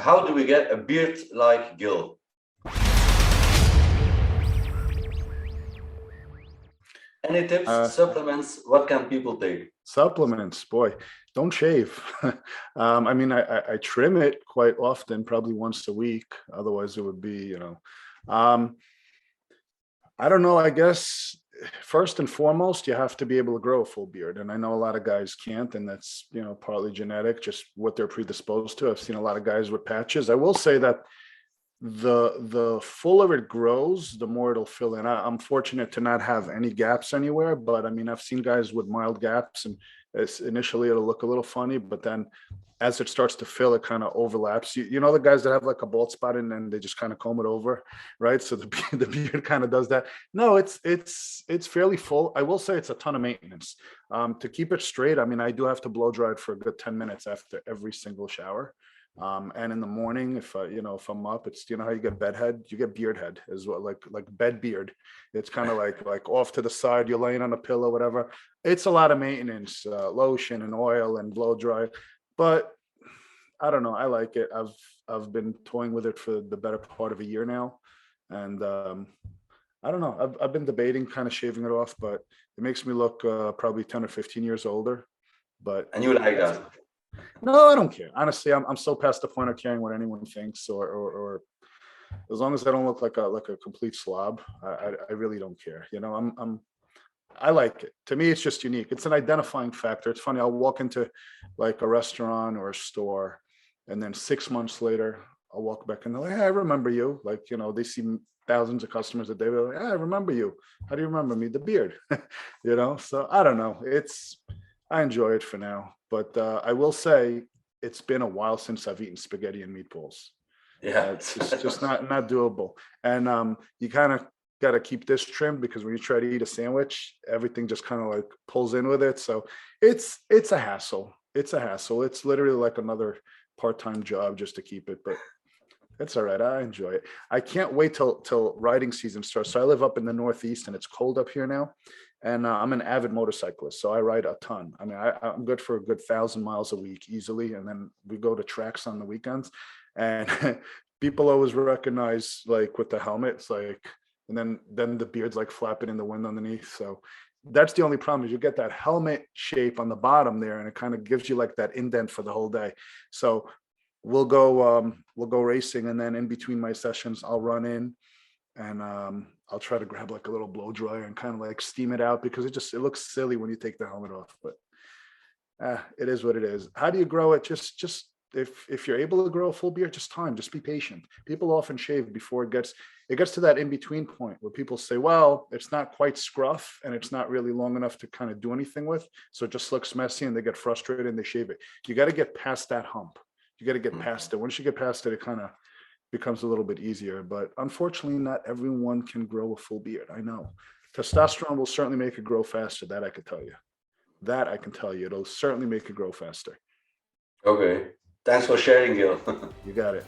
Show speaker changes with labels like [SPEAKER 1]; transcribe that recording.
[SPEAKER 1] how do we get a beard like Gil? Any tips, supplements? What can people take?
[SPEAKER 2] Supplements, boy, don't shave. I mean, I trim it quite often, probably once a week. Otherwise, it would be, um, I don't know. I guess first and foremost, you have to be able to grow a full beard. And I know a lot of guys can't, and that's, partly genetic, just what they're predisposed to. I've seen a lot of guys with patches. I will say that the fuller it grows, the more it'll fill in. I'm fortunate to not have any gaps anywhere, but I mean, I've seen guys with mild gaps, and initially it'll look a little funny, but then as it starts to fill, it kind of overlaps. You know the guys that have like a bald spot and then they just kind of comb it over, right? So the beard kind of does that. No, it's fairly full. I will say it's a ton of maintenance. To keep it straight, I mean, I do have to blow dry it for a good 10 minutes after every single shower. And in the morning, if I'm up, it's, how you get bed head, you get beard head as well, like bed beard. It's kind of like off to the side, you're laying on a pillow, whatever. It's a lot of maintenance, lotion and oil and blow dry, but I don't know. I like it. I've been toying with it for the better part of a year now. And, I don't know. I've been debating kind of shaving it off, but it makes me look, probably 10 or 15 years older, but.
[SPEAKER 1] And you like that?
[SPEAKER 2] No, I don't care. Honestly, I'm so past the point of caring what anyone thinks, or as long as I don't look like a complete slob, I really don't care. I like it. To me, it's just unique. It's an identifying factor. It's funny. I'll walk into like a restaurant or a store, and then 6 months later, I'll walk back and they're like, "Hey, I remember you." Like, they see thousands of customers a day. They're like, "Hey, I remember you. How do you remember me? The beard." So I don't know. I enjoy it for now, but I will say it's been a while since I've eaten spaghetti and meatballs.
[SPEAKER 1] Yeah.
[SPEAKER 2] It's just not doable. And you kind of got to keep this trimmed because when you try to eat a sandwich, everything just kind of like pulls in with it. So it's a hassle. It's a hassle. It's literally like another part-time job just to keep it, but it's all right. I enjoy it. I can't wait till riding season starts. So I live up in the Northeast and it's cold up here now. And I'm an avid motorcyclist, so I ride a ton. I mean, I'm good for a good 1,000 miles a week easily. And then we go to tracks on the weekends. And people always recognize, like, with the helmet, it's like, and then the beard's like flapping in the wind underneath. So that's the only problem is you get that helmet shape on the bottom there, and it kind of gives you like that indent for the whole day. So we'll go racing, and then in between my sessions, I'll run in and I'll try to grab like a little blow dryer and kind of like steam it out because it looks silly when you take the helmet off, but it is what it is. How do you grow it? Just if you're able to grow a full beard, just be patient. People often shave before it gets to that in between point where people say, well, it's not quite scruff and it's not really long enough to kind of do anything with, so it just looks messy and they get frustrated and they shave it. You got to get past that hump. You got to get past it. Once you get past it, it kind of becomes a little bit easier, but unfortunately not everyone can grow a full beard. I know testosterone will certainly make it grow faster. That I can tell you it'll certainly make it grow faster.
[SPEAKER 1] Okay, thanks for sharing, Gil.
[SPEAKER 2] You got it.